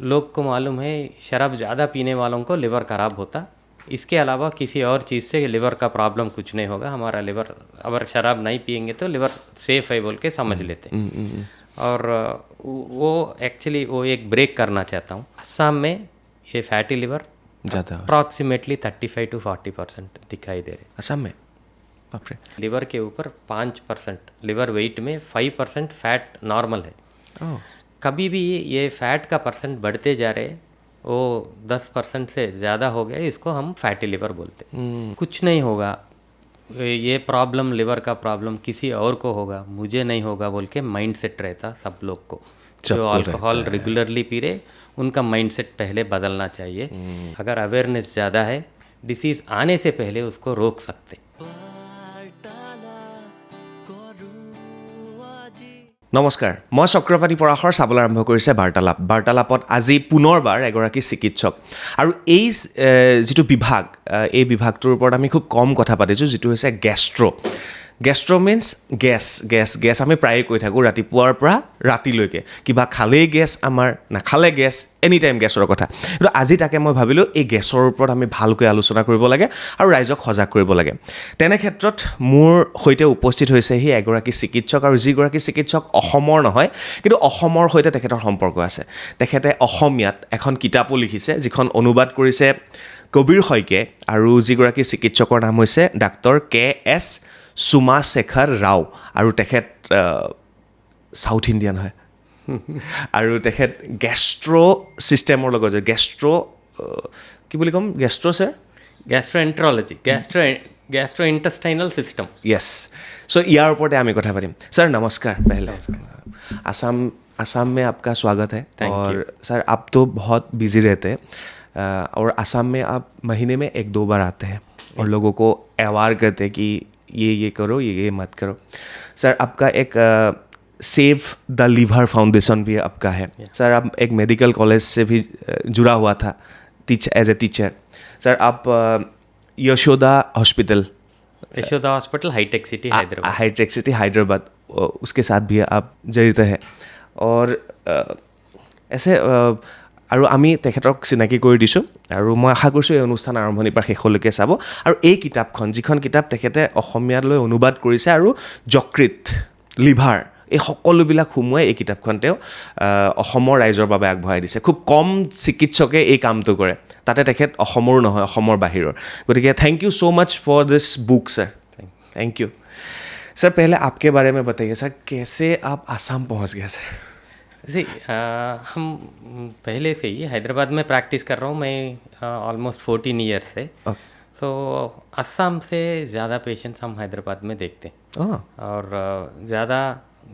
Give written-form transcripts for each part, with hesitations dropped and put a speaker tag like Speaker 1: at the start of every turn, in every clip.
Speaker 1: लोग को मालूम है शराब ज़्यादा पीने वालों को लिवर ख़राब होता, इसके अलावा किसी और चीज़ से लिवर का प्रॉब्लम कुछ नहीं होगा। हमारा लिवर अगर शराब नहीं पिएंगे तो लिवर सेफ है बोल के समझ लेते। और वो एक्चुअली वो एक ब्रेक करना चाहता हूँ। असम में ये फैटी लिवर
Speaker 2: ज़्यादा
Speaker 1: अप्रॉक्सीमेटली 35 to 40% दिखाई दे रहे।
Speaker 2: असम में बाप रे।
Speaker 1: लिवर के ऊपर 5%, लिवर वेट में 5% फैट नॉर्मल है।
Speaker 2: ओह
Speaker 1: कभी भी ये फैट का परसेंट बढ़ते जा रहे, वो 10% से ज़्यादा हो गया, इसको हम फैटी लिवर बोलते। कुछ नहीं होगा, ये प्रॉब्लम लिवर का प्रॉब्लम किसी और को होगा, मुझे नहीं होगा बोल के माइंड सेट रहता सब लोग को। जो अल्कोहल रेगुलरली पी रहे उनका माइंड सेट पहले बदलना चाहिए। अगर अवेयरनेस ज़्यादा है, डिसीज़ आने से पहले उसको रोक सकते।
Speaker 2: নমস্কাৰ, মই চক্ৰপাণী পৰাশৰ চাবলৈ আৰম্ভ কৰিছে বাৰ্তালাপত আজি পুনৰবাৰ এগৰাকী চিকিৎসক আৰু এই যিটো বিভাগ, এই বিভাগটোৰ ওপৰত আমি খুব কম কথা পাতিছোঁ, যিটো হৈছে গেষ্ট্ৰ মিনছ গেছ আমি প্ৰায়ে কৈ থাকোঁ ৰাতিপুৱাৰ পৰা ৰাতিলৈকে, কিবা খালেই গেছ, আমাৰ নাখালে গেছ, এনি টাইম গেছৰ কথা। কিন্তু আজি তাকে মই ভাবিলোঁ এই গেছৰ ওপৰত আমি ভালকৈ আলোচনা কৰিব লাগে আৰু ৰাইজক সজাগ কৰিব লাগে। তেনে ক্ষেত্ৰত মোৰ সৈতে উপস্থিত হৈছেহি এগৰাকী চিকিৎসক, আৰু যিগৰাকী চিকিৎসক অসমৰ নহয় কিন্তু অসমৰ সৈতে তেখেতৰ সম্পৰ্ক আছে। তেখেতে অসমীয়াত এখন কিতাপো লিখিছে, যিখন অনুবাদ কৰিছে কবিৰ শইকীয়াই, আৰু যিগৰাকী চিকিৎসকৰ নাম হৈছে ডাক্তৰ K.S. সোমাশেখৰ ৰাও, আৰু তেখেত সাউথ ইণ্ডিয়ান হয় আৰু তেখেত গেষ্ট্ৰ চিষ্টেমৰ লগত কি বুলি ক'ম, ছাৰ
Speaker 1: গেষ্ট্ৰোএন্টাৰলজি, गैस्ट्रोइंटेस्टाइनल सिस्टम।
Speaker 2: यस, सो यार ऊपर আমি কথা পাতিম। सर नमस्कार। पहले असम में आपका स्वागत है। और सर आप तो बहुत बिजी रहते हैं, और असम में आप महीने में 1-2 बार आते हैं और लोगों को अवेयर करते हैं कि ये करो, ये मत करो। सर आपका एक सेव द लिवर फाउंडेशन भी आपका है। सर आप एक मेडिकल कॉलेज से भी जुड़ा हुआ था एज ए टीचर। सर आप Yashoda hospital
Speaker 1: hi tech city
Speaker 2: Hyderabad उसके साथ भी आप जड़ित है। और ऐसे আৰু আমি তেখেতক চিনাকি কৰি দিছোঁ, আৰু মই আশা কৰিছোঁ এই অনুষ্ঠান আৰম্ভণিৰ পৰা শেষলৈকে চাব। আৰু এই কিতাপখন, যিখন কিতাপ তেখেতে অসমীয়ালৈ অনুবাদ কৰিছে, আৰু যকৃত, লিভাৰ, এই সকলোবিলাক সোমোৱাই এই কিতাপখন তেওঁ অসমৰ ৰাইজৰ বাবে আগবঢ়াই দিছে। খুব কম চিকিৎসকে এই কামটো কৰে, তাতে তেখেত অসমৰো নহয়, অসমৰ বাহিৰৰ। গতিকে thank you so much for this book sir. Thank you sir. पहले आपके बारे में बताइए सर, कैसे आप आसाम पहुंच गए सर?
Speaker 1: जी, हम पहले से ही हैदराबाद में प्रैक्टिस कर रहा हूँ मैं ऑलमोस्ट 14 ईयर्स से। सो असम से ज़्यादा पेशेंट्स हम हैदराबाद में देखते हैं, और ज़्यादा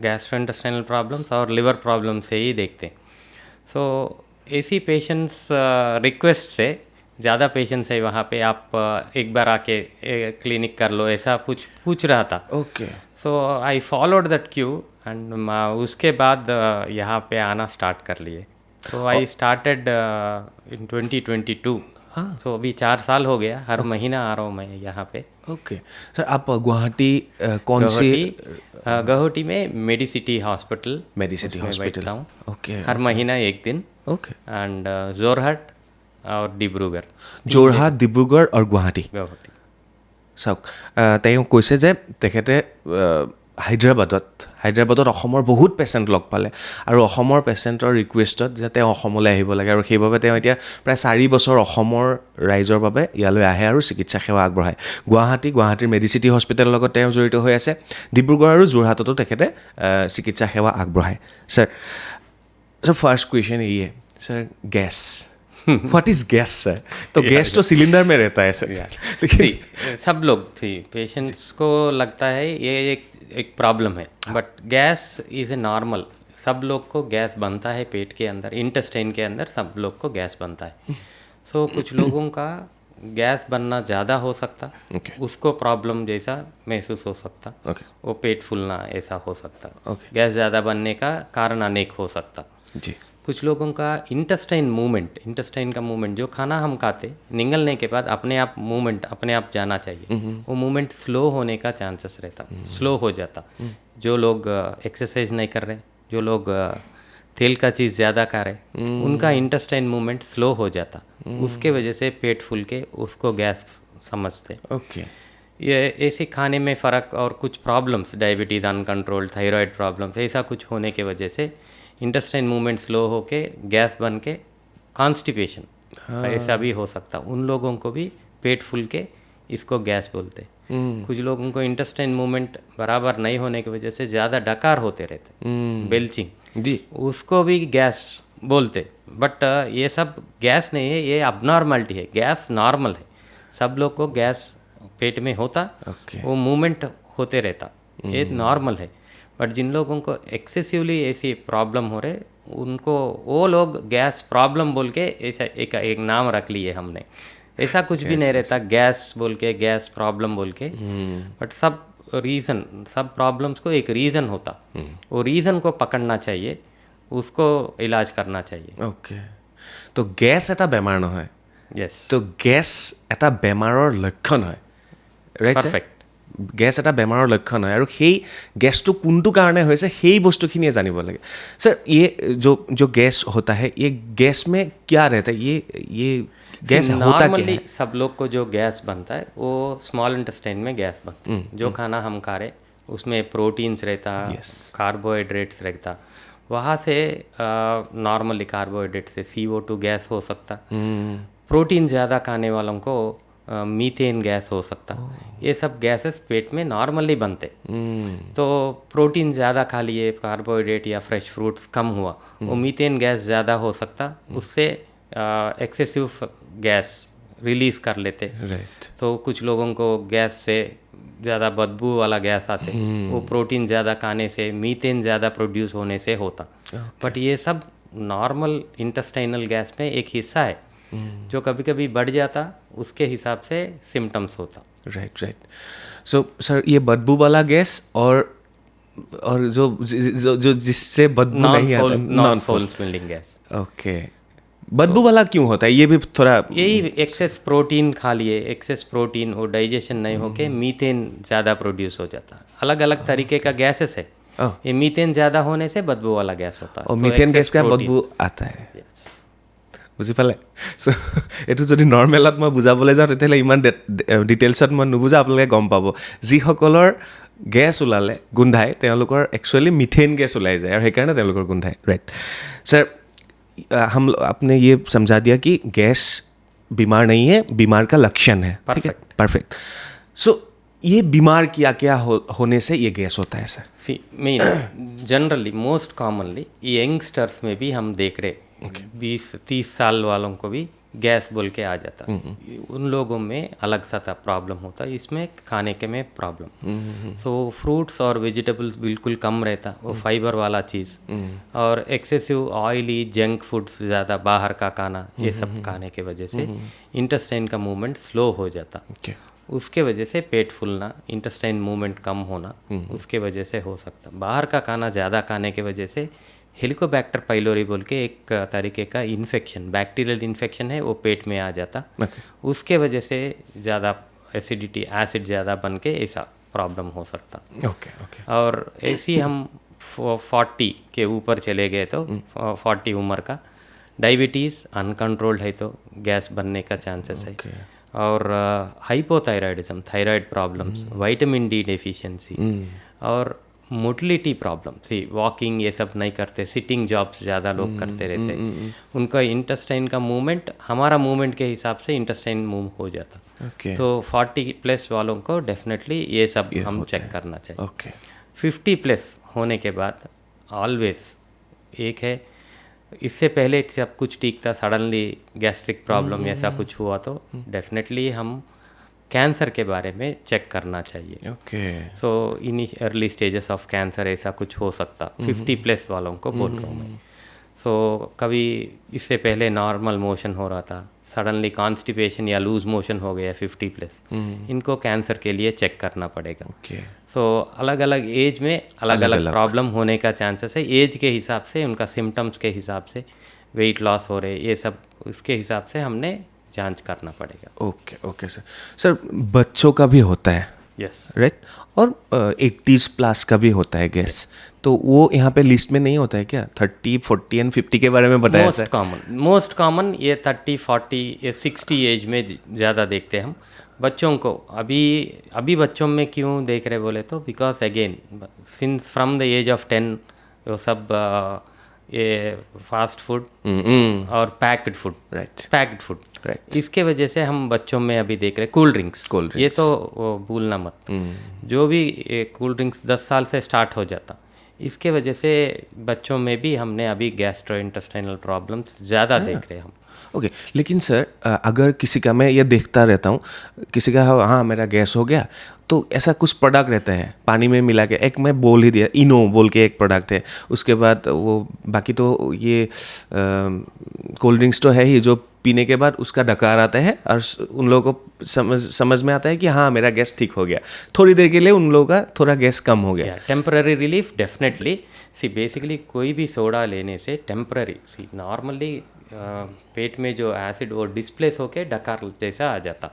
Speaker 1: गैस्ट्रोइंटेस्टाइनल प्रॉब्लम्स और लिवर प्रॉब्लम से ही देखते हैं। सो ऐसी पेशेंट्स रिक्वेस्ट से ज़्यादा पेशेंट्स है वहाँ पे, आप एक बार आके क्लिनिक कर लो, ऐसा कुछ पूछ रहा था।
Speaker 2: Okay.
Speaker 1: So I followed that Q, and उसके बाद यहाँ पे आना स्टार्ट कर लिए। तो आई स्टार्टेड इन 2022। सो अभी 4 साल हो गया, हर महीना आ रहा हूँ मैं यहाँ पे।
Speaker 2: Okay sir. आप गुवाहाटी कौन सी?
Speaker 1: गुवाहाटी में मेडिसिटी हॉस्पिटल
Speaker 2: बैठता
Speaker 1: हूँ।
Speaker 2: ओके।
Speaker 1: हर महीना 1 दिन।
Speaker 2: ओके।
Speaker 1: एंड जोरहाट और डिब्रूगढ़
Speaker 2: और गुवाहाटी চাওক, তেওঁ কৈছে যে তেখেতে হায়দৰাবাদত অসমৰ বহুত পেচেণ্ট লগ পালে, আৰু অসমৰ পেচেণ্টৰ ৰিকুৱেষ্টত যে তেওঁ অসমলৈ আহিব লাগে, আৰু সেইবাবে তেওঁ এতিয়া প্ৰায় 4 বছৰ অসমৰ ৰাইজৰ বাবে ইয়ালৈ আহে আৰু চিকিৎসা সেৱা আগবঢ়ায়। গুৱাহাটীৰ মেডিচিটি হস্পিটেলৰ লগত তেওঁ জড়িত হৈ আছে। ডিব্ৰুগড় আৰু যোৰহাটতো তেখেতে চিকিৎসা সেৱা আগবঢ়ায়। सर फर्स्ट क्वेश्चन ये है sir, gas what is gas sir? तो गैस तो सिलेंडर में रहता है सर, लेकिन
Speaker 1: सब लोग पेशेंट्स को लगता है ये एक प्रॉब्लम है, but gas is a normal. सब लोग को गैस बनता है पेट के अंदर, इंटेस्टाइन के अंदर सब लोग को गैस बनता है। सो कुछ लोगों का गैस बनना ज़्यादा हो सकता, उसको प्रॉब्लम जैसा महसूस हो सकता, वो पेट फूलना ऐसा हो सकता। गैस ज़्यादा बनने का कारण अनेक हो सकता
Speaker 2: जी।
Speaker 1: कुछ लोगों का इंटेस्टाइन का मूवमेंट, जो खाना हम खाते निगलने के बाद अपने आप मूवमेंट अपने आप जाना चाहिए, वो मूवमेंट स्लो होने का चांसेस रहता, स्लो हो जाता। जो लोग एक्सरसाइज नहीं कर रहे, जो लोग तेल का चीज़ ज़्यादा खा रहे, उनका इंटेस्टाइन मूवमेंट स्लो हो जाता, उसके वजह से पेट फूल के उसको गैस समझते।
Speaker 2: ओके
Speaker 1: ये ऐसे खाने में फ़र्क और कुछ problems, diabetes uncontrolled, thyroid problems, ऐसा कुछ होने के वजह से इंटेस्टाइन मूवमेंट स्लो होके गैस बन के कॉन्स्टिपेशन ऐसा भी हो सकता। उन लोगों को भी पेट फूल के इसको गैस बोलते। कुछ लोगों को इंटेस्टाइन मूवमेंट बराबर नहीं होने की वजह से ज़्यादा डकार होते रहते, बेल्चिंग,
Speaker 2: जी
Speaker 1: उसको भी गैस बोलते। बट ये सब गैस नहीं है, ये अबनॉर्मलिटी है। गैस नॉर्मल है, सब लोग को गैस पेट में होता,
Speaker 2: ओके
Speaker 1: वो मूवमेंट होते रहता, ये नॉर्मल है। बट जिन लोगों को एक्सेसिवली ऐसी प्रॉब्लम हो रहे, उनको वो लोग गैस प्रॉब्लम बोल के ऐसा एक नाम रख लिए हमने। ऐसा कुछ भी नहीं रहता, गैस बोल के, गैस प्रॉब्लम बोल के। बट सब रीज़न, सब प्रॉब्लम्स को एक रीज़न होता, वो रीज़न को पकड़ना चाहिए, उसको इलाज करना चाहिए।
Speaker 2: ओके তো গেছ এটা বেমাৰ নহয়,
Speaker 1: येस,
Speaker 2: তো গেছ এটা বেমাৰৰ লক্ষণ হয়, ৰাইট ছাৰ?
Speaker 1: परफेक्ट।
Speaker 2: গেছ এটা বেমাৰৰ লক্ষণ হয় আৰু সেই গেছটো কোনটো কাৰণে হৈছে সেই বস্তুখিনিয়ে জানিব লাগে। सर ये जो गैस होता है ये गैस में क्या रहता है, ये गैस होता क्या
Speaker 1: नॉर्मली
Speaker 2: है?
Speaker 1: सब लोग को जो गैस बनता है वो स्मॉल इंटेस्टाइन में गैस बनता है। जो खाना हम खा रहे उसमें प्रोटीन्स रहता,
Speaker 2: Yes.
Speaker 1: कार्बोहाइड्रेट्स रहता, वहाँ से नॉर्मली कार्बोहाइड्रेट से CO2 गैस हो सकता। प्रोटीन ज़्यादा खाने वालों को मीथेन गैस हो सकता। ये सब गैसेस पेट में नॉर्मली बनते। तो प्रोटीन ज़्यादा खा लिए, कार्बोहाइड्रेट या फ्रेश फ्रूट्स कम हुआ, वो मीथेन गैस ज़्यादा हो सकता, उससे एक्सेसिव गैस रिलीज़ कर लेते।
Speaker 2: राइट
Speaker 1: तो कुछ लोगों को गैस से ज़्यादा बदबू वाला गैस आते, वो प्रोटीन ज़्यादा खाने से, मीथेन ज़्यादा प्रोड्यूस होने से होता। बट ये सब नॉर्मल इंटेस्टाइनल गैस में एक हिस्सा है, जो कभी कभी बढ़ जाता, उसके हिसाब से सिम्टम्स होता।
Speaker 2: राइट राइट सो सर ये बदबू वाला गैस और जो जिससे बदबू नहीं आता,
Speaker 1: नॉन फोल स्मेलिंग गैस,
Speaker 2: ओके बदबू वाला क्यों होता है ये भी थोड़ा?
Speaker 1: यही एक्सेस प्रोटीन खा लिए, एक्सेस प्रोटीन वो डाइजेशन नहीं होके मीथेन ज़्यादा प्रोड्यूस हो जाता। अलग अलग तरीके का गैसेस है, ये मीथेन ज़्यादा होने से बदबू वाला गैस होता है।
Speaker 2: और मीथेन गैस का बदबू आता है, বুজি পালে? চ' এইটো যদি নৰ্মেলত মই বুজাবলৈ যাওঁ তেতিয়াহ'লে ইমান ডিটেইলছত মই নুবুজা, আপোনালোকে গম পাব। যিসকলৰ গেছ ওলালে গোন্ধাই, তেওঁলোকৰ একচুৱেলি মিথেন গেছ ওলাই যায় আৰু সেইকাৰণে তেওঁলোকৰ গোন্ধাই, ৰাইট? ছাৰ आपने ये समझा दिया कि गैस बीमार नहीं है, बीमार का लक्षण है, ठीक है? परफेक्ट। सो ये बीमार क्या होने से ये गैस होता है sir?
Speaker 1: Main generally most commonly youngsters में भी हम देख रहे, 20-30 साल वालों को भी गैस बोल के आ जाता। उन लोगों में अलग सा था प्रॉब्लम होता, इसमें खाने के में प्रॉब्लम। सो फ्रूट्स और वेजिटेबल्स बिल्कुल कम रहता, वो फाइबर वाला चीज़, और एक्सेसिव ऑयली जंक फूड्स ज़्यादा, बाहर का खाना, ये सब खाने के वजह से इंटेस्टाइन का मूवमेंट स्लो हो जाता। उसके वजह से पेट फूलना, इंटेस्टाइन मूवमेंट कम होना, उसके वजह से हो सकता। बाहर का खाना ज़्यादा खाने के वजह से हेलिकोबैक्टर पाइलोरी बोल के एक तरीके का इन्फेक्शन, बैक्टीरियल इन्फेक्शन है, वो पेट में आ जाता। उसके वजह से ज़्यादा एसिडिटी, एसिड ज़्यादा बन के ऐसा प्रॉब्लम हो सकता। और ऐसी हम 40 के ऊपर चले गए तो 40 उम्र का डायबिटीज़ अनकंट्रोल्ड है तो गैस बनने का चांसेस है। और hypothyroidism, thyroid problems, vitamin D deficiency, और मोटिलिटी प्रॉब्लम, सी वॉकिंग ये सब नहीं करते, सिटिंग जॉब्स ज़्यादा लोग करते रहते, उनका इंटेस्टाइन का मूवमेंट हमारा मूवमेंट के हिसाब से इंटेस्टाइन मूव हो जाता। तो 40 प्लस वालों को डेफिनेटली ये सब हम चेक करना चाहिए। 50 प्लस होने के बाद ऑलवेज एक है, इससे पहले सब कुछ ठीक था, सडनली गैस्ट्रिक प्रॉब्लम ऐसा कुछ हुआ तो डेफिनेटली हम कैंसर के बारे में चेक करना चाहिए। So in early stages of cancer ऐसा कुछ हो सकता, 50 प्लस वालों को बोल रहा हूँ मैं। सो कभी इससे पहले नॉर्मल मोशन हो रहा था, सडनली कॉन्स्टिपेशन या लूज मोशन हो गया 50 प्लस, इनको कैंसर के लिए चेक करना पड़ेगा। सो अलग अलग एज में अलग अलग प्रॉब्लम होने का चांसेस है, एज के हिसाब से, उनका सिम्टम्स के हिसाब से, वेट लॉस हो रहे, ये सब उसके हिसाब से हमने जांच करना पड़ेगा।
Speaker 2: Okay sir. सर बच्चों का भी होता है,
Speaker 1: यस।
Speaker 2: राइट। और 80s प्लस का भी होता है गैस, तो वो यहाँ पे लिस्ट में नहीं होता है क्या? 30, 40 एंड 50 के बारे में बताया सर।
Speaker 1: मोस्ट कॉमन ये 30, 40 या 60 एज में ज़्यादा देखते हैं हम बच्चों को। अभी बच्चों में क्यों देख रहे बोले तो because again since from the age of 10 वो सब ये फास्ट फूड और पैक्ड फूड, पैक्ड फूड, इसके वजह से हम बच्चों में अभी देख रहे कूल ड्रिंक्स। ये तो भूलना मत, जो भी कूल ड्रिंक्स 10 साल से स्टार्ट हो जाता, इसके वजह से बच्चों में भी हमने अभी गैस्ट्रोइंटेस्टाइनल प्रॉब्लम्स ज़्यादा देख रहे हैं हम।
Speaker 2: ओके लेकिन सर अगर किसी का, मैं ये देखता रहता हूँ, किसी का हाँ मेरा गैस हो गया तो ऐसा कुछ प्रोडक्ट रहता है पानी में मिला के, एक मैं बोल ही दिया इनो बोल के एक प्रोडक्ट है, उसके बाद वो बाकी तो ये कोल्ड ड्रिंक्स तो है ही जो पीने के बाद उसका डकार आता है और उन लोगों को समझ में आता है कि हाँ मेरा गैस ठीक हो गया, थोड़ी देर के लिए उन लोगों का थोड़ा गैस कम हो गया।
Speaker 1: Temporary relief definitely. See basically कोई भी सोडा लेने से टेम्पररी, सी नॉर्मली पेट में जो एसिड वो डिस्प्लेस होके डकार जैसा आ जाता,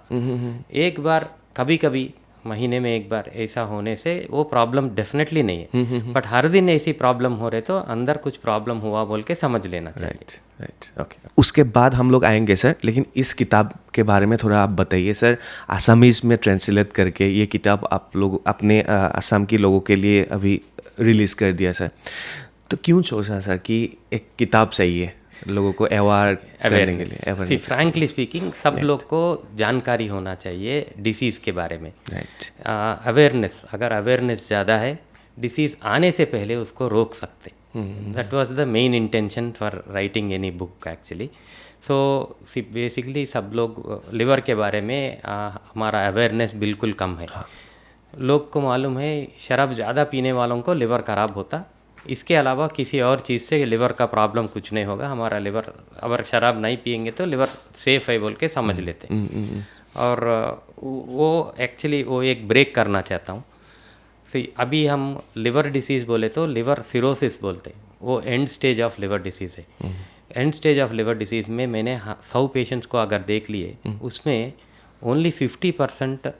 Speaker 1: एक बार कभी कभी महीने में एक बार ऐसा होने से वो प्रॉब्लम डेफिनेटली नहीं है, बट हर दिन ऐसी प्रॉब्लम हो रहे तो अंदर कुछ प्रॉब्लम हुआ बोल के समझ लेना चाहिए।
Speaker 2: Right okay. उसके बाद हम लोग आएंगे सर, लेकिन इस किताब के बारे में थोड़ा आप बताइए सर। आसामीज़ में ट्रांसलेट करके ये किताब आप लोग अपने असम के लोगों के लिए अभी रिलीज़ कर दिया सर, तो क्यों सोचा सर कि एक किताब चाहिए लोगों को अवेयर करने के लिए?
Speaker 1: सी फ्रैंकली स्पीकिंग सब लोग को जानकारी होना चाहिए डिसीज़ के बारे में। अवेयरनेस, अगर अवेयरनेस ज़्यादा है डिसीज़ आने से पहले उसको रोक सकते। That was the main intention for writing any book actually. So see basically सब लोग लिवर के बारे में हमारा अवेयरनेस बिल्कुल कम है। लोग को मालूम है शराब ज़्यादा पीने वालों को लिवर ख़राब होता, इसके अलावा किसी और चीज़ से लिवर का प्रॉब्लम कुछ नहीं होगा। हमारा लिवर अगर शराब नहीं पियेंगे तो लिवर सेफ है बोल के समझ लेते हैं। और वो एक्चुअली वो एक ब्रेक करना चाहता हूँ। अभी हम लिवर डिसीज़ बोले तो लिवर सिरोसिस बोलते हैं, वो end stage of liver disease है। End stage of liver disease में मैंने 100 पेशेंट्स को अगर देख लिए, उसमें ओनली 50%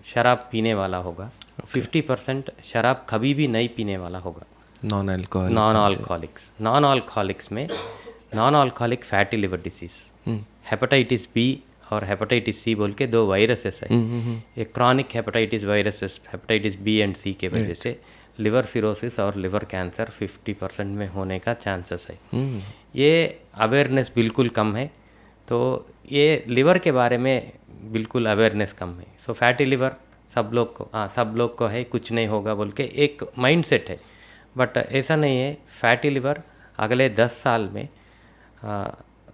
Speaker 1: शराब पीने वाला होगा, 50% शराब कभी भी नहीं पीने वाला होगा। नॉन अल्कोहलिक्स में non alcoholic fatty liver disease, hepatitis B और हेपेटाइटिस सी बोल के 2 वायरसेस है। ये chronic hepatitis viruses, hepatitis B and C के वजह से लिवर सिरोसिस और लिवर कैंसर 50% में होने का चांसेस है। ये अवेयरनेस बिल्कुल कम है, तो ये लिवर के बारे में बिल्कुल अवेयरनेस कम है। सो फैटी लिवर सब लोग को है, कुछ नहीं होगा बोल के एक माइंड सेट है, बट ऐसा नहीं है। फैटी लिवर अगले 10 साल में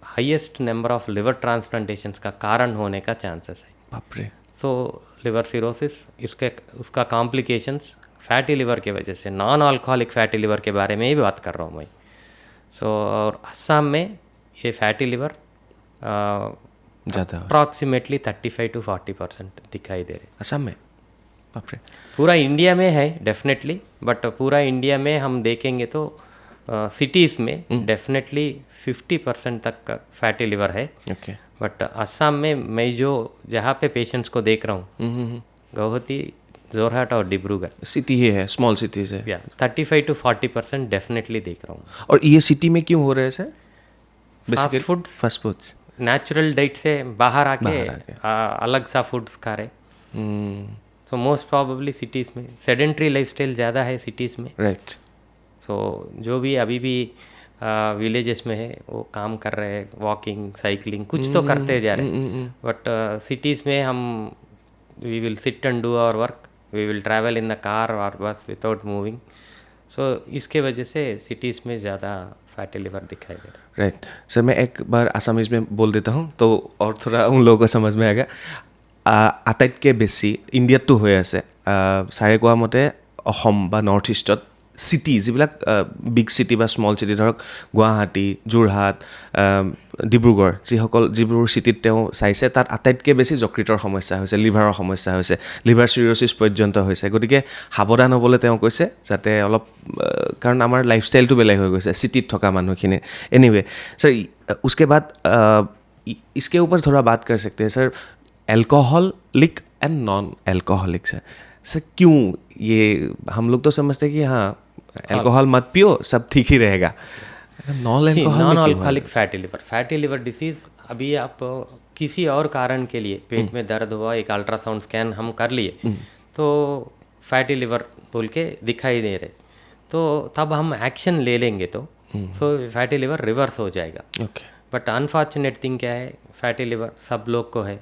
Speaker 1: हाईएस्ट नंबर ऑफ लिवर ट्रांसप्लांटेशंस का कारण होने का चांसेस है। बाप रे। सो लिवर सिरोसिस, उसका कॉम्प्लिकेशंस फैटी लिवर के वजह से, नॉन अल्कोहलिक फैटी लिवर के बारे में ही बात कर रहा हूँ मैं। सो और असम में ये फैटी लिवर ज़्यादा अप्रॉक्सीमेटली 35 to 40% दिखाई दे रहे असम में। बाप रे। पूरा इंडिया में है डेफिनेटली, बट पूरा इंडिया में हम देखेंगे तो सिटीज़ में डेफिनेटली 50% तक का फैटी लिवर है। बट असम में मैं जो जहाँ पे पेशेंट्स को देख रहा हूँ, गुवाहाटी, जोरहाट और डिब्रूगढ़
Speaker 2: सिटी ही है, स्मॉल सिटीज़ है,
Speaker 1: 35 to 40% डेफिनेटली देख रहा हूँ।
Speaker 2: और ये सिटी में क्यों हो रहा है sir?
Speaker 1: Fast foods natural diet से बाहर आके अलग सा फूड्स खा रहे। सो मोस्ट प्रॉबेबली सिटीज़ में सेडेंट्री लाइफस्टाइल ज़्यादा है सिटीज़ में। राइट। सो जो भी अभी भी विलेजेस में है वो काम कर रहे हैं, वॉकिंग, साइकिलिंग कुछ तो करते जा रहे हैं, बट सिटीज़ में हम we will sit and do our work, we will travel in the car और बस विदाउट मूविंग। सो इसके वजह से सिटीज़ में ज़्यादा फैटी लिवर दिखाई दे रहा है।
Speaker 2: राइट सर, मैं एक बार आसामीज़ में बोल देता हूँ तो और थोड़ा उन लोगों को समझ में आएगा। আটাইতকৈ বেছি ইণ্ডিয়াতটো হৈ আছে, ছাৰে কোৱা মতে অসম বা নৰ্থ ইষ্টত চিটি যিবিলাক বিগ চিটি বা স্মল চিটি, ধৰক গুৱাহাটী, যোৰহাট, ডিব্ৰুগড়, যিবোৰ চিটিত তেওঁ চাইছে তাত আটাইতকৈ বেছি যকৃতৰ সমস্যা হৈছে, লিভাৰৰ সমস্যা হৈছে, লিভাৰ চিৰ'চিছ পৰ্যন্ত হৈছে। গতিকে সাৱধান হ'বলৈ তেওঁ কৈছে, যাতে অলপ, কাৰণ আমাৰ লাইফষ্টাইলটো বেলেগ হৈ গৈছে চিটিত থকা মানুহখিনিৰ। এনিৱে सर, उसके बाद इसके ऊपर थोड़ा बात कर सकते हैं sir, alcoholic and non alcoholic sir. Sir क्यों ये हम लोग तो समझते हैं कि हाँ अल्कोहल मत पियो सब ठीक ही रहेगा, non
Speaker 1: alcoholic fatty liver disease अभी आप किसी और कारण के लिए पेट में दर्द हुआ, एक अल्ट्रासाउंड स्कैन हम कर लिए तो फैटी लिवर बोल के दिखाई दे रहे, तो तब हम एक्शन ले लेंगे तो फैटी लिवर रिवर्स हो जाएगा। बट अनफॉर्चुनेट थिंग क्या है, फैटी लिवर सब लोग को है,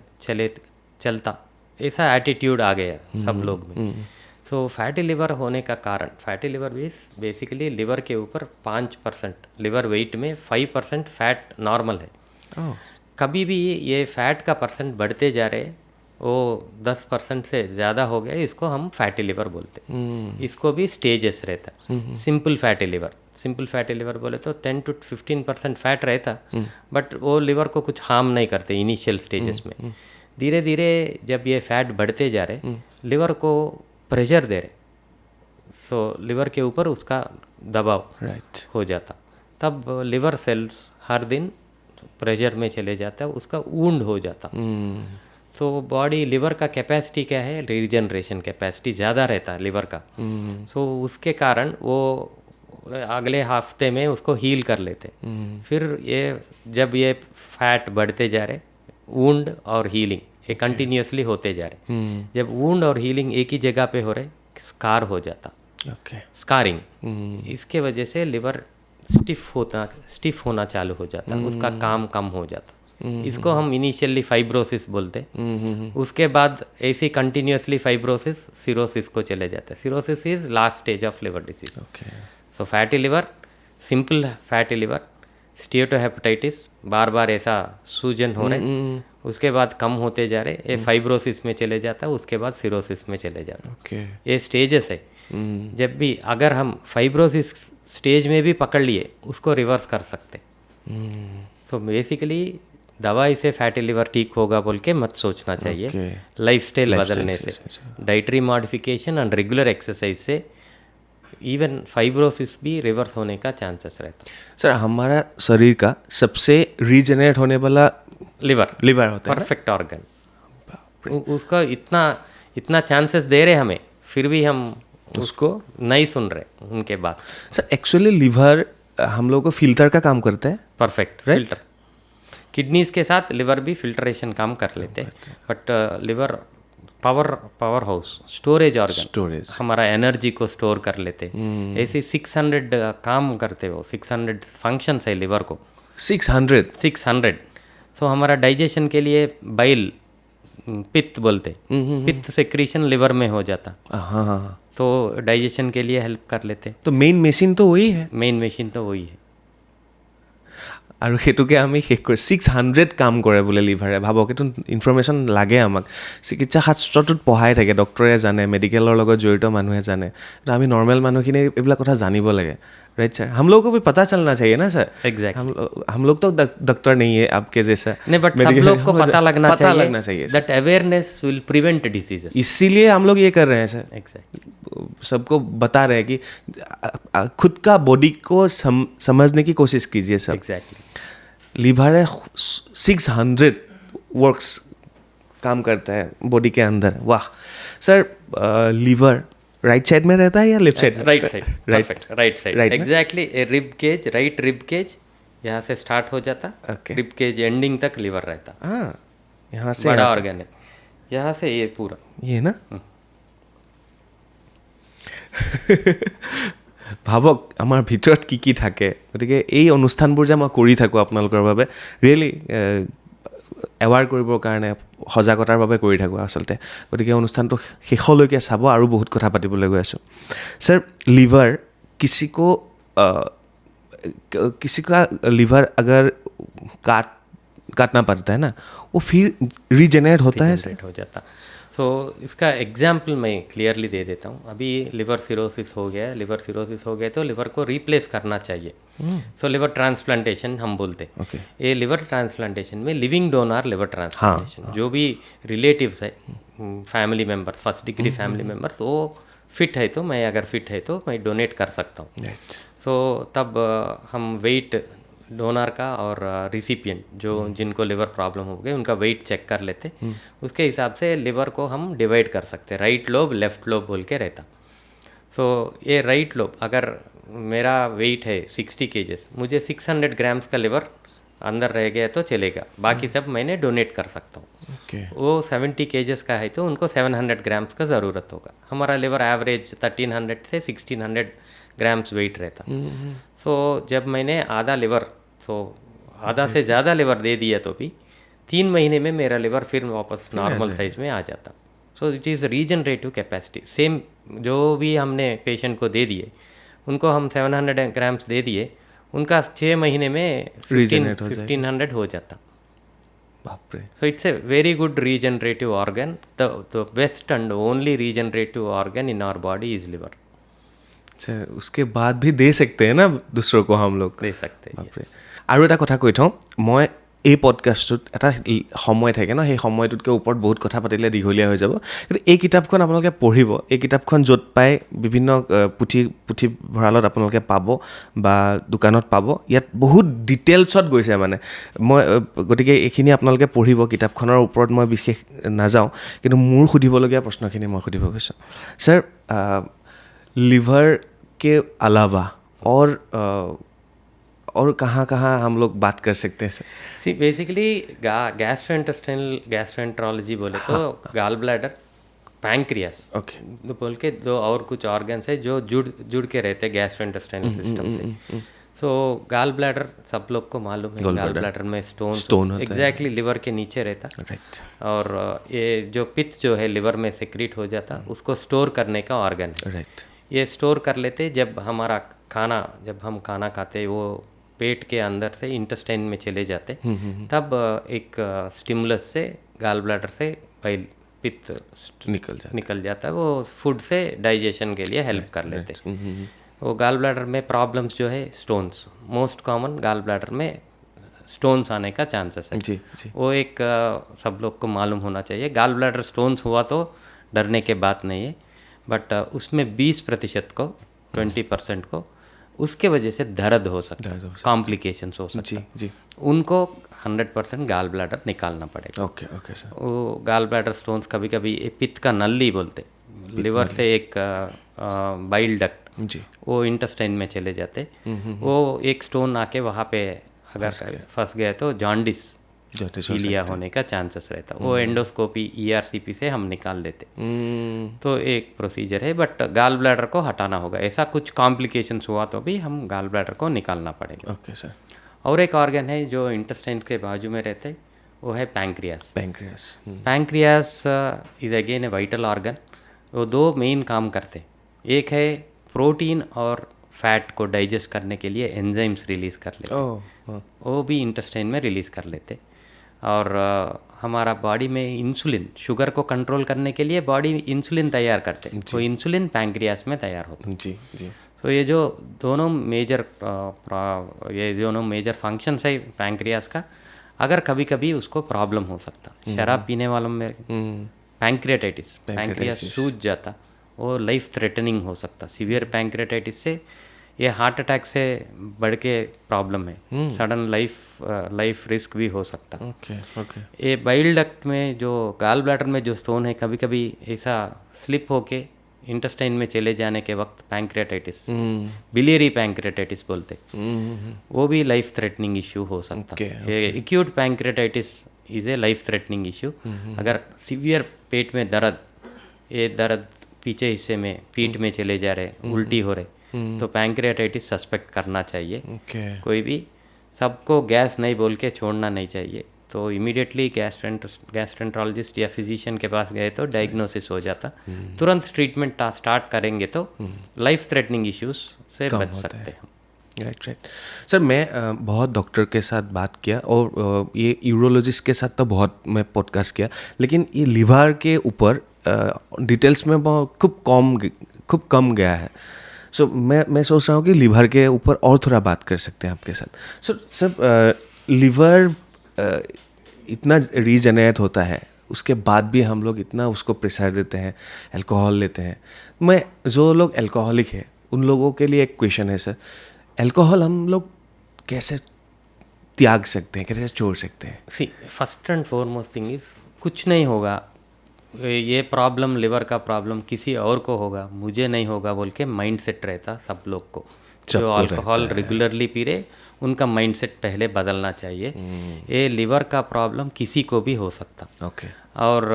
Speaker 1: चलता ऐसा एटीट्यूड आ गया सब लोग में। सो फैटी लिवर होने का कारण, fatty liver is basically liver के ऊपर 5%, लिवर वेट में 5% फैट नॉर्मल है। कभी भी ये फैट का परसेंट बढ़ते जा रहे, वो 10% से ज़्यादा हो गया, इसको हम फैटी लिवर बोलते हैं। इसको भी स्टेजेस रहता है। सिंपल फैटी लिवर बोले तो 10 to 15% फैट रहता, बट वो लिवर को कुछ हार्म नहीं करते इनिशियल स्टेजेस में। धीरे धीरे जब ये फैट बढ़ते जा रहे, लिवर को प्रेशर दे रहे, सो लिवर के ऊपर उसका दबाव हो जाता, तब लिवर सेल्स हर दिन प्रेशर में चले जाता है, उसका वुंड हो जाता। तो बॉडी लिवर का कैपेसिटी क्या है, रीजनरेशन कैपेसिटी ज़्यादा रहता है लिवर का। सो उसके कारण वो अगले हफ्ते में उसको हील कर लेते। फिर ये जब ये फैट बढ़ते जा रहे, वुंड और हीलिंग ये कंटिन्यूसली होते जा रहे। जब वुंड और हीलिंग एक ही जगह पे हो रहे, स्कार हो जाता, स्कारिंग। इसके वजह से लिवर स्टिफ होना चालू हो जाता, उसका काम कम हो जाता। इसको हम इनिशियली फाइब्रोसिस बोलते। उसके बाद ऐसी कंटिन्यूसली फाइब्रोसिस सिरोसिस को चले जाता है। Cirrhosis is last stage of liver disease. So fatty liver, simple fatty liver, steatohepatitis, बार बार ऐसा सूजन हो रहे, उसके बाद कम होते जा रहे, ये फाइब्रोसिस में चले जाता है, उसके बाद सिरोसिस में चले जाता है। ये स्टेजेस है। जब भी अगर हम फाइब्रोसिस स्टेज में भी पकड़ लिए, उसको रिवर्स कर सकते। तो बेसिकली दवाई से फैटी लिवर ठीक होगा बोल के मत सोचना चाहिए। लाइफस्टाइल बदलने से, dietary modification and regular exercise से इवन फाइब्रोसिस भी रिवर्स होने का चांसेस रहता है।
Speaker 2: सर हमारा शरीर का सबसे रीजनरेट होने वाला लिवर होता है,
Speaker 1: परफेक्ट ऑर्गन। उसका इतना चांसेस दे रहे हमें, फिर भी हम उसको नहीं सुन रहे उनके बात।
Speaker 2: सर एक्चुअली लिवर हम लोग को फिल्टर का काम करता है,
Speaker 1: परफेक्ट फिल्टर। किडनीज के साथ लिवर भी फिल्ट्रेशन काम कर लेते हैं, but liver power house, storage organ, हमारा एनर्जी को स्टोर कर लेते। ऐसे 600 काम करते हो, 600 फंक्शंस है लिवर को। 600। सो हमारा डाइजेशन के लिए बाइल, पित्त बोलते, पित्त सेक्रीशन लिवर में हो जाता। तो डाइजेशन के लिए हेल्प कर लेते।
Speaker 2: तो मेन मशीन तो वही है। আৰু সেইটোকে আমি শেষ কৰি 600 কাম কৰে বোলে লিভাৰে। ভাবক এইটো ইনফৰমেশ্যন লাগে আমাক, চিকিৎসা শাস্ত্ৰটোত পঢ়াই থাকে, ডক্টৰে জানে, মেডিকেলৰ লগত জড়িত মানুহে জানে। তো আমি নৰ্মেল মানুহখিনি এইবিলাক কথা জানিব লাগে, राइट सर? हम लोगों को भी पता चलना चाहिए ना सर।
Speaker 1: एग्जैक्टली।
Speaker 2: हम लोग तो डॉक्टर नहीं है आपके जैसा,
Speaker 1: नहीं, बट सब लोग को पता लगना चाहिए। That awareness will prevent diseases.
Speaker 2: इसीलिए हम लोग ये कर रहे हैं सर।
Speaker 1: एग्जैक्टली।
Speaker 2: सबको बता रहे हैं कि खुद का बॉडी को समझने की कोशिश कीजिए सब।
Speaker 1: एग्जैक्टली।
Speaker 2: लिवर 600 वर्क्स काम करता है बॉडी के अंदर। वाह सर, लिवर राइट साइड में रहता है या left side?
Speaker 1: Right side. Right side exactly. Rib cage, right rib cage यहाँ से स्टार्ट हो जाता, रिब केज एंडिंग तक लिवर रहता।
Speaker 2: यहाँ से
Speaker 1: बड़ा ऑर्गन है, यहाँ से ये पूरा
Speaker 2: ये ना। ভাবক আমাৰ ভিতৰত কি কি থাকে। গতিকে এই অনুষ্ঠানবোৰ যে মই কৰি থাকোঁ আপোনালোকৰ বাবে, ৰিয়েলি এৱাৰ কৰিবৰ কাৰণে, সজাগতাৰ বাবে কৰি থাকোঁ আচলতে। গতিকে অনুষ্ঠানটো শেষলৈকে চাব, আৰু বহুত কথা পাতিবলৈ গৈ আছোঁ। सर लीवर किसी का लीवर अगर काटना पड़ता है ना, वो फिर रीजनरेट होता है,
Speaker 1: हो जाता। सो इसका एग्जाम्पल मैं क्लियरली दे देता हूँ। अभी लिवर सिरोसिस हो गया, तो लिवर को रिप्लेस करना चाहिए। सो लिवर ट्रांसप्लांटेशन हम बोलते हैं। ये लिवर ट्रांसप्लांटेशन में लिविंग डोनर लिवर ट्रांसप्लांटेशन, जो भी रिलेटिव्स है, family members, first degree family members, वो फिट है तो मैं, अगर फिट है तो मैं डोनेट कर सकता हूँ। सो तब हम वेट डोनर का और रिसिपिएंट जो जिनको लिवर प्रॉब्लम हो गई उनका वेट चेक कर लेते, उसके हिसाब से लिवर को हम डिवाइड कर सकते, राइट लोब लेफ्ट लोब बोल के रहता। सो ये राइट लोब, अगर मेरा वेट है 60 केजेस, मुझे 600 ग्राम्स का लिवर अंदर रह गया तो चलेगा, बाकी सब मैंने डोनेट कर सकता हूँ। वो 70 केजेस का है तो उनको 700 ग्राम्स का ज़रूरत होगा। हमारा लिवर एवरेज 1300 से 1600 ग्राम्स वेट रहता। सो जब मैंने आधा लिवर, आधा से ज़्यादा लिवर दे दिया तो भी 3 महीने में मेरा लिवर फिर वापस नॉर्मल साइज़ में आ जाता। So it is regenerative capacity. Same जो भी हमने पेशेंट को दे दिए, उनको हम 700 ग्राम्स दे दिए, उनका 6 महीने में 1500 हो जाता।
Speaker 2: बाप रे।
Speaker 1: So it's a very good regenerative organ. The best and only regenerative organ in our body is liver.
Speaker 2: আচ্ছা, उसके बाद भी दे सकते हैं ना दूसरों को हम लोग?
Speaker 1: दे सकते हैं।
Speaker 2: বাপৰে। আৰু এটা কথা কৈ থওঁ, মই এই পডকাষ্টটোত এটা সময় থাকে ন, সেই সময়টোতকৈ ওপৰত বহুত কথা পাতিলে দীঘলীয়া হৈ যাব, কিন্তু এই কিতাপখন আপোনালোকে পঢ়িব। এই কিতাপখন য'ত পায় বিভিন্ন পুথিভঁৰালত আপোনালোকে পাব বা দোকানত পাব। ইয়াত বহুত ডিটেইলছত গৈছে মানে, মই গতিকে এইখিনি আপোনালোকে পঢ়িব। কিতাপখনৰ ওপৰত মই বিশেষ নাযাওঁ, কিন্তু মোৰ সুধিবলগীয়া প্ৰশ্নখিনি মই সুধিব গৈছোঁ। ছাৰ, लिवर के अलावा और कहाँ हम लोग बात कर सकते हैं सर?
Speaker 1: सी बेसिकली गैस्ट्रोएंटरोलॉजी बोले तो गाल ब्लैडर, पैंक्रियास,
Speaker 2: ओके,
Speaker 1: तो बोल के दो और कुछ ऑर्गन्स है जो जुड़ के रहते हैं गैस्ट्रोइंटेस्टाइनल सिस्टम से। सो गाल ब्लैडर सब लोग को मालूम है, गाल ब्लैडर में स्टोन एग्जैक्टली लिवर के नीचे रहता।
Speaker 2: राइट।
Speaker 1: और ये जो पित्त जो है लिवर में सेक्रेट हो जाता, उसको स्टोर करने का ऑर्गन है।
Speaker 2: राइट।
Speaker 1: ये स्टोर कर लेते जब हमारा खाना, जब हम खाना खाते वो पेट के अंदर से इंटेस्टाइन में चले जाते, तब एक स्टिमुलस से गाल ब्लैडर से पित्त निकल जाता है, वो फूड से डाइजेशन के लिए हेल्प कर लेते। वो गाल ब्लैडर में प्रॉब्लम्स जो है stones, most common gall bladder में स्टोन्स आने का चांसेस है।
Speaker 2: जी।
Speaker 1: वो एक सब लोग को मालूम होना चाहिए। गाल ब्लैडर स्टोन्स हुआ तो डरने के बात नहीं है, बट उसमें 20% को 20% को उसके वजह से दर्द हो सकता है, कॉम्प्लिकेशंस हो सकता है।
Speaker 2: जी।
Speaker 1: उनको 100% गाल ब्लैडर निकालना पड़ेगा।
Speaker 2: Okay sir.
Speaker 1: वो गाल ब्लैडर स्टोन्स कभी कभी पित्त का नली बोलते, लिवर से एक बाइल डक्ट,
Speaker 2: जी,
Speaker 1: वो इंटेस्टाइन में चले जाते। वो एक स्टोन आके वहाँ पे अगर फंस गया तो जॉन्डिस इलिया होने का चांसेस रहता। वो एंडोस्कोपी ERCP से हम निकाल देते। तो एक प्रोसीजर है, बट गाल ब्लैडर को हटाना होगा। ऐसा कुछ कॉम्प्लिकेशंस हुआ तो भी हम गाल ब्लैडर को निकालना पड़ेगा।
Speaker 2: Okay sir.
Speaker 1: और एक ऑर्गन है जो इंटेस्टाइन के बाजू में रहते, वो है pancreas. Pancreas is again a vital organ. वो 2 मेन काम करते, एक है प्रोटीन और फैट को डाइजेस्ट करने के लिए एंजाइम्स रिलीज़ कर लेते, वो भी इंटेस्टाइन में रिलीज़ कर लेते। और हमारा बॉडी में इंसुलिन, शुगर को कंट्रोल करने के लिए बॉडी इंसुलिन तैयार करते, तो इंसुलिन पैंक्रियास में तैयार होता है।
Speaker 2: जी।
Speaker 1: तो ये दोनों मेजर फंक्शंस है पैंक्रियास का। अगर कभी कभी उसको प्रॉब्लम हो सकता, शराब पीने वालों में पैंक्रियाटाइटिस, पैंक्रियास सूज जाता, वो लाइफ थ्रेटनिंग हो सकता। सीवियर पैंक्रियाटाइटिस से ये हार्ट अटैक से बढ़ के प्रॉब्लम है, सडन लाइफ रिस्क भी हो सकता।
Speaker 2: ओके।
Speaker 1: ये बाइल डक्ट में जो गाल ब्लैडर में जो स्टोन है, कभी कभी ऐसा स्लिप होके इंटेस्टाइन में चले जाने के वक्त पैंक्रियाटाइटिस, बिलियरी पैंक्रियाटाइटिस बोलते, वो भी लाइफ थ्रेटनिंग इश्यू हो सकता। Acute pancreatitis is a life threatening issue. अगर सीवियर पेट में दर्द, ये दर्द पीछे हिस्से में पीठ में चले जा रहे, उल्टी हो रहे, तो पैंक्रियाटाइटिस सस्पेक्ट करना चाहिए। कोई भी सबको गैस नहीं बोल के छोड़ना नहीं चाहिए। तो इमीडिएटली गैस्ट्रोएंटरोलॉजिस्ट या फिजिशियन के पास गए तो डायग्नोसिस हो जाता, तुरंत ट्रीटमेंट स्टार्ट करेंगे तो लाइफ थ्रेटनिंग इश्यूज से बच सकते हैं।
Speaker 2: राइट। सर, मैं बहुत डॉक्टर के साथ बात किया और ये यूरोलॉजिस्ट के साथ तो बहुत मैं पॉडकास्ट किया, लेकिन ये लिवर के ऊपर डिटेल्स में खूब कम गया है। सो मैं सोच रहा हूँ कि लिवर के ऊपर और थोड़ा बात कर सकते हैं आपके साथ। सर, लिवर इतना रीजनरेट होता है, उसके बाद भी हम लोग इतना उसको प्रेशर देते हैं, अल्कोहल लेते हैं। जो लोग अल्कोहलिक है उन लोगों के लिए एक क्वेश्चन है सर, अल्कोहल हम लोग कैसे त्याग सकते हैं, कैसे छोड़ सकते हैं?
Speaker 1: See first and foremost thing is कुछ नहीं होगा, ये प्रॉब्लम लिवर का प्रॉब्लम किसी और को होगा, मुझे नहीं होगा बोल के माइंड सेट रहता सब लोग को। जो अल्कोहल रेगुलरली पी रहे उनका माइंड सेट पहले बदलना चाहिए। ये लिवर का प्रॉब्लम किसी को भी हो सकता।
Speaker 2: ओके।
Speaker 1: और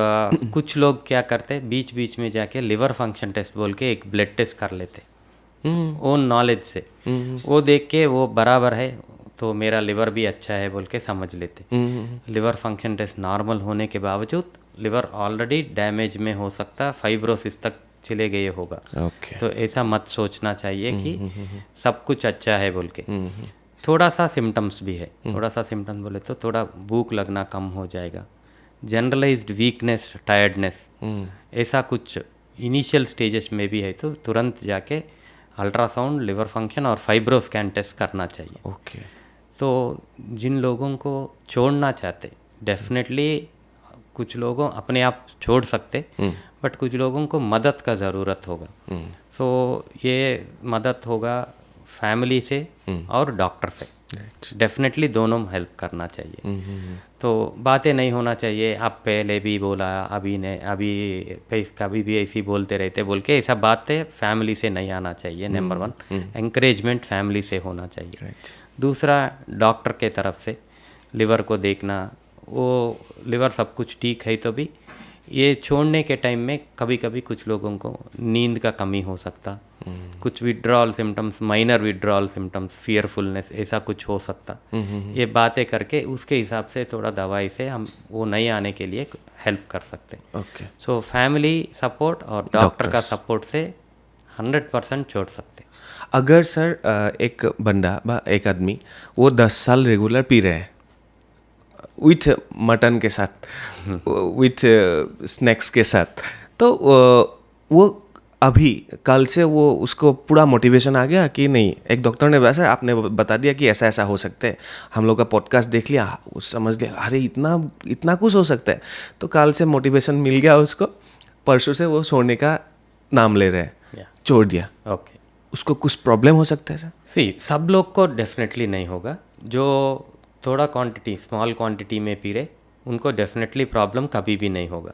Speaker 1: कुछ लोग क्या करते बीच बीच में जाके लिवर फंक्शन टेस्ट बोल के एक ब्लड टेस्ट कर लेते ओन नॉलेज से। वो देख के वो बराबर है तो मेरा लिवर भी अच्छा है बोल के समझ लेते। लिवर फंक्शन टेस्ट नॉर्मल होने के बावजूद लिवर ऑलरेडी डैमेज में हो सकता, फाइब्रोसिस तक चले गए होगा।
Speaker 2: ओके।
Speaker 1: तो ऐसा मत सोचना चाहिए कि सब कुछ अच्छा है बोल के। थोड़ा सा सिम्टम्स भी है, थोड़ा सा सिम्टम्स बोले तो थोड़ा भूख लगना कम हो जाएगा, जनरलाइज्ड वीकनेस, टायर्डनेस, ऐसा कुछ इनिशियल स्टेजेस में भी है तो तुरंत जाके अल्ट्रासाउंड, लिवर फंक्शन और फाइब्रो स्कैन टेस्ट करना चाहिए।
Speaker 2: ओके।
Speaker 1: तो जिन लोगों को छोड़ना चाहते, डेफिनेटली कुछ लोगों अपने आप छोड़ सकते, बट कुछ लोगों को मदद का ज़रूरत होगा। सो ये मदद होगा फैमिली से और डॉक्टर से। डेफिनेटली दोनों हेल्प करना चाहिए। तो बातें नहीं होना चाहिए आप पहले भी बोला अभी कभी भी ऐसी बोलते रहते बोल के, ऐसा बातें फैमिली से नहीं आना चाहिए। नंबर 1 एंकरेजमेंट फैमिली से होना चाहिए। दूसरा डॉक्टर के तरफ से लिवर को देखना, वो लिवर सब कुछ ठीक है तो भी ये छोड़ने के टाइम में कभी कभी कुछ लोगों को नींद का कमी हो सकता, कुछ withdrawal symptoms, minor withdrawal symptoms, fearfulness, ऐसा कुछ हो सकता। ये बातें करके उसके हिसाब से थोड़ा दवाई से हम वो नहीं आने के लिए हेल्प कर सकते।
Speaker 2: ओके।
Speaker 1: सो फैमिली सपोर्ट और डॉक्टर का सपोर्ट से 100% छोड़ सकते।
Speaker 2: अगर सर एक बंदा एक आदमी वो 10 साल रेगुलर पी रहे हैं विथ मटन के साथ, विथ स्नैक्स के साथ, तो वो अभी कल से वो उसको पूरा मोटिवेशन आ गया कि नहीं, एक डॉक्टर ने वैसे आपने बता दिया कि ऐसा ऐसा हो सकता है, हम लोग का पॉडकास्ट देख लिया, समझ लिया अरे इतना कुछ हो सकता है, तो कल से मोटिवेशन मिल गया उसको, परसों से वो छोड़ने का नाम ले रहे हैं, छोड़ दिया।
Speaker 1: ओके।
Speaker 2: उसको कुछ प्रॉब्लम हो सकता है सर?
Speaker 1: सी सब लोग को डेफिनेटली नहीं होगा। जो थोड़ा क्वांटिटी, स्मॉल क्वांटिटी में पी रहे उनको डेफिनेटली प्रॉब्लम कभी भी नहीं होगा।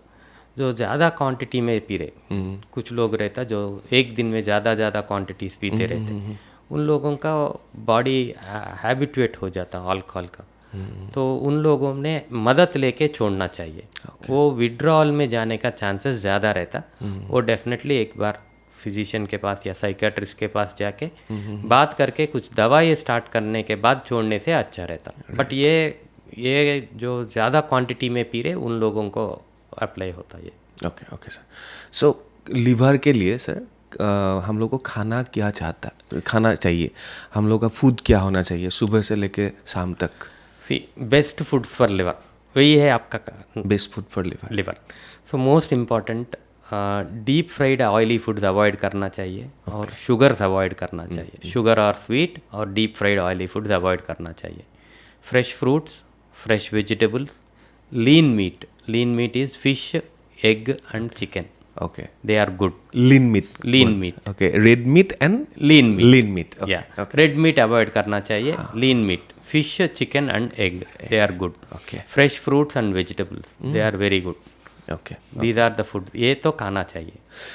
Speaker 1: जो ज़्यादा क्वांटिटी में पी रहे कुछ लोग रहता जो एक दिन में ज़्यादा क्वांटिटीज पीते रहते, उन लोगों का बॉडी हैबिचुएट हो जाता अल्कोहल का। तो उन लोगों ने मदद लेके छोड़ना चाहिए। वो विड्रॉल में जाने का चांसेस ज़्यादा रहता। वो डेफिनेटली एक बार फिजिशियन के पास या साइकेट्रिस्ट के पास जाके बात करके कुछ दवाई स्टार्ट करने के बाद छोड़ने से अच्छा रहता। बट ये जो ज़्यादा क्वांटिटी में पी रहे उन लोगों को अप्लाई होता है।
Speaker 2: Okay okay sir. So liver के लिए सर हम लोग को खाना चाहिए, हम लोग का फूड क्या होना चाहिए सुबह से लेके शाम तक?
Speaker 1: सी बेस्ट फूड्स फॉर लिवर, वही है आपका
Speaker 2: best food for liver.
Speaker 1: So most important deep fried oily foods avoid करना चाहिए और शुगर्स अवॉइड करना चाहिए। शुगर और स्वीट और deep fried oily foods avoid करना चाहिए। Fresh fruits, fresh vegetables, lean meat is fish, egg and chicken.
Speaker 2: Okay.
Speaker 1: They are good.
Speaker 2: Lean meat. Okay. Red meat and
Speaker 1: lean meat.
Speaker 2: Okay.
Speaker 1: Yeah.
Speaker 2: Okay.
Speaker 1: Red meat avoid करना चाहिए. Lean meat, fish, chicken and egg. They are good.
Speaker 2: Okay.
Speaker 1: Fresh fruits and vegetables. They are very good.
Speaker 2: Okay.
Speaker 1: These are the foods. ये तो खाना चाहिए.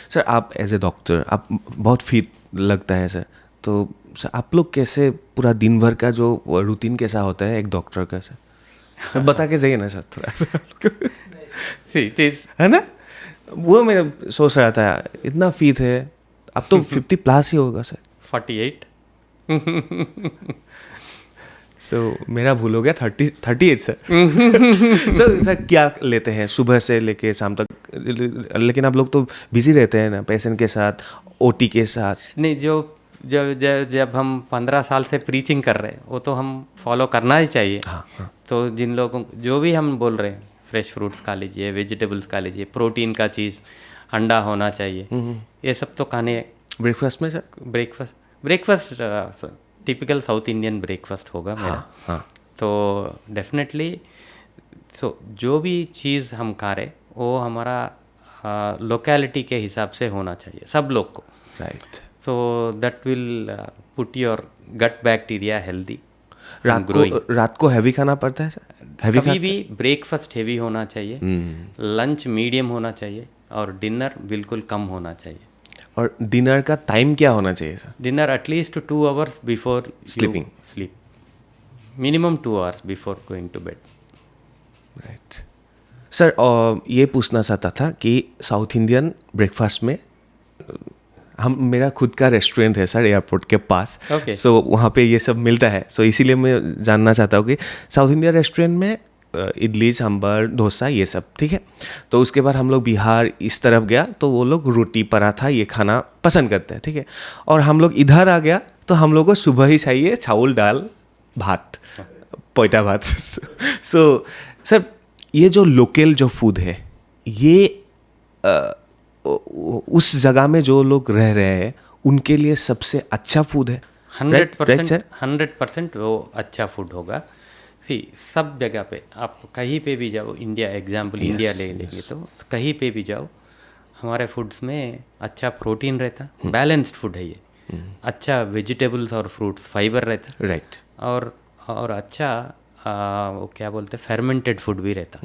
Speaker 2: Sir आप as a doctor आप बहुत fit लगता है सर, तो सर आप लोग कैसे पूरा दिन भर का जो रूटीन कैसा होता है एक डॉक्टर का सर, तो बता के जाइए ना सर थोड़ा सा।
Speaker 1: See, it is
Speaker 2: है ना, वो मैं सोच रहा था इतना फीट है, अब तो 50 प्लस ही होगा सर।
Speaker 1: 48.
Speaker 2: सो मेरा भूल हो गया, 38 सर। सर क्या लेते हैं सुबह से लेके शाम तक? लेकिन आप लोग तो बिजी रहते हैं ना पेशेंट के साथ, ओटी के साथ।
Speaker 1: नहीं, जब हम 15 साल से प्रीचिंग कर रहे हैं वो तो हम फॉलो करना ही चाहिए।
Speaker 2: हाँ।
Speaker 1: तो जिन लोगों जो भी हम बोल रहे हैं, फ्रेश फ्रूट्स खा लीजिए, वेजिटेबल्स खा लीजिए, प्रोटीन का चीज़, अंडा होना चाहिए, ये सब तो खाने।
Speaker 2: ब्रेकफास्ट में sir?
Speaker 1: Breakfast typical south Indian breakfast होगा मेरा।
Speaker 2: हाँ।
Speaker 1: तो डेफिनेटली जो भी चीज़ हम खा रहे वो हमारा लोकेलिटी के हिसाब से होना चाहिए सब लोग को।
Speaker 2: Right.
Speaker 1: So that will put your gut bacteria healthy
Speaker 2: रात को हैवी खाना पड़ता है सर? हैवी
Speaker 1: कभी भी ब्रेकफास्ट हेवी होना चाहिए, लंच मीडियम होना चाहिए और डिनर बिल्कुल कम होना चाहिए।
Speaker 2: और डिनर का टाइम क्या होना चाहिए sir?
Speaker 1: Dinner at least 2 hours before
Speaker 2: Sleeping.
Speaker 1: Sleep, minimum 2 hours before going to bed.
Speaker 2: Right sir, ये पूछना चाहता था कि साउथ इंडियन ब्रेकफास्ट में मेरा खुद का रेस्टोरेंट है सर एयरपोर्ट के पास।
Speaker 1: Okay.
Speaker 2: सो वहाँ पे ये सब मिलता है। सो इसीलिए मैं जानना चाहता हूँ कि साउथ इंडिया रेस्टोरेंट में इडली सांभर डोसा ये सब ठीक है, तो उसके बाद हम लोग बिहार इस तरफ गया तो वो लोग रोटी पराठा ये खाना पसंद करते हैं ठीक है, और हम लोग इधर आ गया तो हम लोग को सुबह ही चाहिए चावल दाल भात पोइटा भात। सो सर ये जो लोकल जो फूड है ये उस जगह में जो लोग रह रहे हैं उनके लिए सबसे अच्छा फूड है।
Speaker 1: 100% वो अच्छा फूड होगा। सी सब जगह पे आप कहीं पे भी जाओ, इंडिया एग्जाम्पल इंडिया ले लेंगे तो कहीं पे भी जाओ हमारे फूड्स में अच्छा प्रोटीन रहता, बैलेंस्ड फूड है ये, अच्छा वेजिटेबल्स और फ्रूट्स फाइबर रहता,
Speaker 2: राइट,
Speaker 1: और अच्छा वो क्या बोलते हैं फर्मेंटेड फूड भी रहता।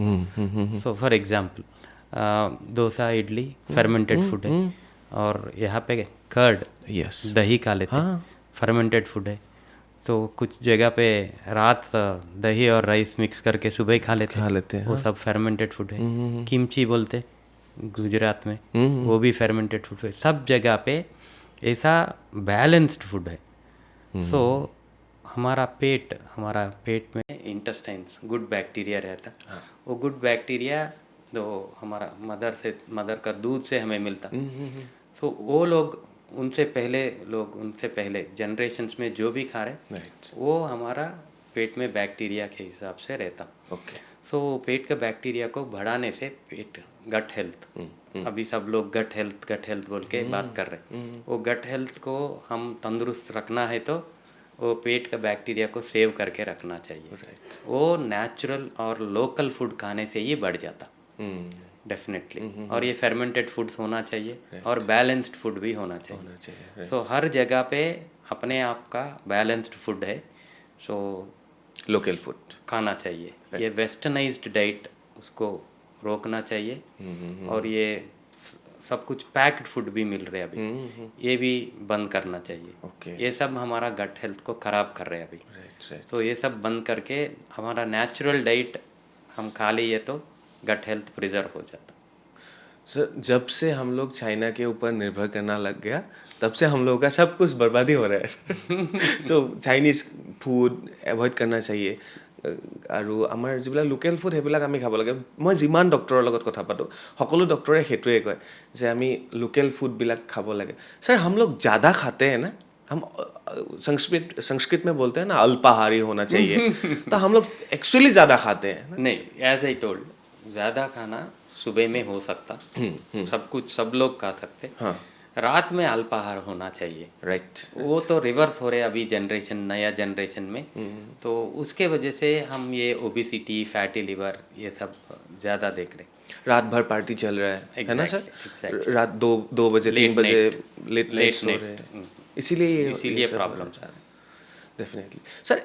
Speaker 1: So for example dosa idli fermented food है, और यहाँ पे कर्ड दही खा लेते हैं, फर्मेंटेड फूड है। तो कुछ जगह पे रात दही और राइस मिक्स करके सुबह ही खा लेते हैं, वो सब फर्मेंटेड फूड है। किमची बोलते गुजरात में, वो भी फर्मेंटेड फूड है। सब जगह पे ऐसा बैलेंस्ड फूड है। सो हमारा पेट में इंटेस्टाइन्स गुड बैक्टीरिया रहता, वो गुड बैक्टीरिया तो हमारा मदर का दूध से हमें मिलता। सो वो लोग उनसे पहले जनरेशन्स में जो भी खा रहे वो हमारा पेट में बैक्टीरिया के हिसाब से रहता। सो पेट का बैक्टीरिया को बढ़ाने से पेट गट हेल्थ, अभी सब लोग गट हेल्थ बोल के बात कर रहे हैं, वो गट हेल्थ को हम तंदुरुस्त रखना है तो वो पेट का बैक्टीरिया को सेव करके रखना चाहिए। वो नेचुरल और लोकल फूड खाने से ही बढ़ जाता डेफिनेटली। और ये फर्मेंटेड फूड्स होना चाहिए और बैलेंस्ड फूड भी होना चाहिए। सो हर जगह पे अपने आप का बैलेंस्ड फूड है, सो
Speaker 2: लोकल फूड खाना
Speaker 1: चाहिए। ये वेस्टर्नाइज्ड डाइट उसको रोकना चाहिए। और ये सब कुछ पैक्ड फूड भी मिल रहे हैं अभी, ये भी बंद करना चाहिए। ये सब हमारा गट हेल्थ को ख़राब कर रहे हैं अभी। तो ये सब बंद करके हमारा नेचुरल डाइट हम खा लिए तो गट हेल्थ प्रिजर्व हो जाता।
Speaker 2: सर जब से हम लोग चाइना के ऊपर निर्भर करना लग गया तब से हम लोगों का सब कुछ बर्बादी हो रहा है। सो चाइनीज फूड एभइड करना चाहिए আৰু আমাৰ যিবিলাক লোকেল ফুড সেইবিলাক আমি খাব লাগে। মই যিমান ডক্টৰৰ লগত কথা পাতোঁ সকলো ডক্টৰে সেইটোৱে কয় যে আমি লোকেল ফুডবিলাক খাব লাগে। सर हम लोग ज़्यादा खाते हैं ना, हम संस्कृत में बोलते हैं ना अल्पाहारी होना चाहिए, तो हम लोग एक्चुअली ज़्यादा खाते हैं ना?
Speaker 1: नहीं, एज आई टोल्ड ज़्यादा खाना सुबह में हो सकता, सब कुछ सब लोग खा सकते, हाँ। रात में अल्पाहार होना चाहिए, राइट। वो तो रिवर्स हो रहे अभी नया जनरेशन में, तो उसके वजह से हम ये ओबिसिटी फैटी लिवर ये सब ज़्यादा देख रहे।
Speaker 2: रात भर पार्टी चल रहा है ना सर? रात 2 बजे 3 बजे लेट सो रहे हैं, इसीलिए प्रॉब्लम सर। डेफिनेटली सर,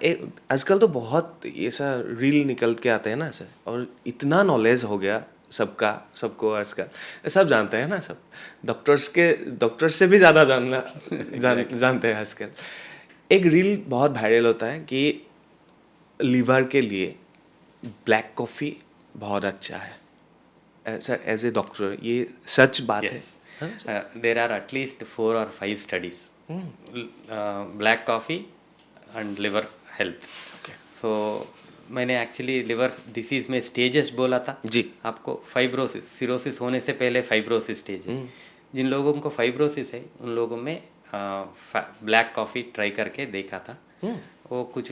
Speaker 2: आजकल तो बहुत ऐसा रील निकल के आते हैं ना सर, और इतना नॉलेज हो गया सबको आजकल सब जानते हैं ना, सब डॉक्टर्स से भी ज़्यादा जानते हैं आजकल। एक रील बहुत वायरल होता है कि लीवर के लिए ब्लैक कॉफ़ी बहुत अच्छा है। सर एज ए डॉक्टर ये सच बात है?
Speaker 1: There are at least 4 or 5 studies black coffee and liver health. So मैंने एक्चुअली लिवर डिसीज़ में स्टेजेस बोला था
Speaker 2: जी
Speaker 1: आपको। फाइब्रोसिस, सिरोसिस होने से पहले फाइब्रोसिस स्टेज है। जिन लोगों को फाइब्रोसिस है उन लोगों में ब्लैक कॉफ़ी ट्राई करके देखा था। वो कुछ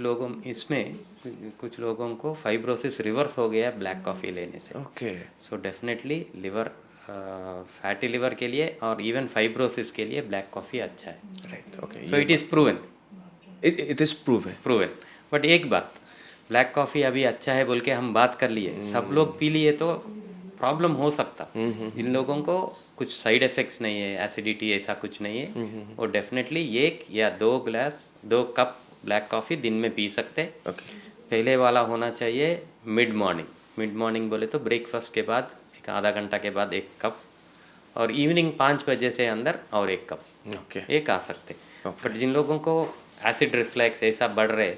Speaker 1: लोगों को फाइब्रोसिस रिवर्स हो गया ब्लैक कॉफ़ी लेने से। So definitely liver fatty liver के लिए और इवन फाइब्रोसिस के लिए ब्लैक कॉफ़ी अच्छा है, right. So it is proven,
Speaker 2: it is proven.
Speaker 1: But एक बात, ब्लैक कॉफ़ी अभी अच्छा है बोल के हम बात कर लिए, सब लोग पी लिए तो प्रॉब्लम हो सकता। जिन लोगों को कुछ साइड इफ़ेक्ट्स नहीं है, एसिडिटी ऐसा कुछ नहीं है, वो डेफिनेटली 1 या 2 कप ब्लैक कॉफ़ी दिन में पी सकते हैं।
Speaker 2: ओके
Speaker 1: पहले वाला होना चाहिए मिड मॉर्निंग बोले तो ब्रेकफास्ट के बाद एक आधा घंटा के बाद 1 कप, और इवनिंग 5 बजे से अंदर और 1 कप,
Speaker 2: ओके
Speaker 1: ये खा सकते। बट जिन लोगों को एसिड रिफ्लेक्स ऐसा बढ़ रहे,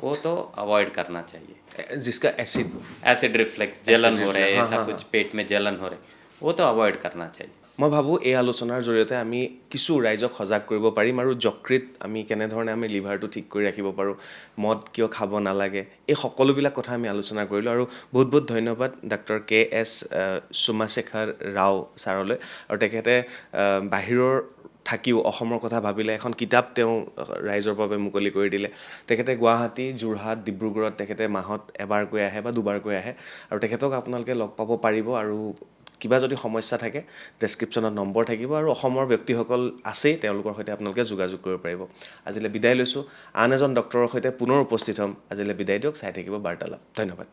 Speaker 1: वो तो अवॉइड करना चाहिए।
Speaker 2: जिसका एसिड
Speaker 1: एसिड रिफ्लेक्स, जलन हो रहे,
Speaker 2: हाँ,
Speaker 1: ऐसा
Speaker 2: हाँ,
Speaker 1: कुछ पेट में जलन हो रहे, वो तो अवॉइड करना चाहिए।
Speaker 2: মই ভাবোঁ এই আলোচনাৰ জৰিয়তে আমি কিছু ৰাইজক সজাগ কৰিব পাৰিম আৰু যকৃত আমি কেনেধৰণে আমি লিভাৰটো ঠিক কৰি ৰাখিব পাৰোঁ, মদ কিয় খাব নালাগে, এই সকলোবিলাক কথা আমি আলোচনা কৰিলোঁ। আৰু বহুত বহুত ধন্যবাদ ডক্টৰ KS সোমাশেখৰ ৰাও ছাৰলৈ। আৰু তেখেতে বাহিৰৰ থাকিও অসমৰ কথা ভাবিলে এখন কিতাপ তেওঁ ৰাইজৰ বাবে মুকলি কৰি দিলে। তেখেতে গুৱাহাটী, যোৰহাট, ডিব্ৰুগড়ত তেখেতে মাহত এবাৰকৈ আহে বা দুবাৰকৈ আহে, আৰু তেখেতক আপোনালোকে লগ পাব পাৰিব। আৰু কিবা যদি সমস্যা থাকে ডেছক্ৰিপশ্যনত নম্বৰ থাকিব, আৰু অসমৰ ব্যক্তিসকল আছেই, তেওঁলোকৰ সৈতে আপোনালোকে যোগাযোগ কৰিব পাৰিব। আজিলৈ বিদায় লৈছোঁ, আন এজন ডক্টৰৰ সৈতে পুনৰ উপস্থিত হ'ম। আজিলৈ বিদায় দিয়ক, চাই থাকিব বাৰ্তালাপ। ধন্যবাদ।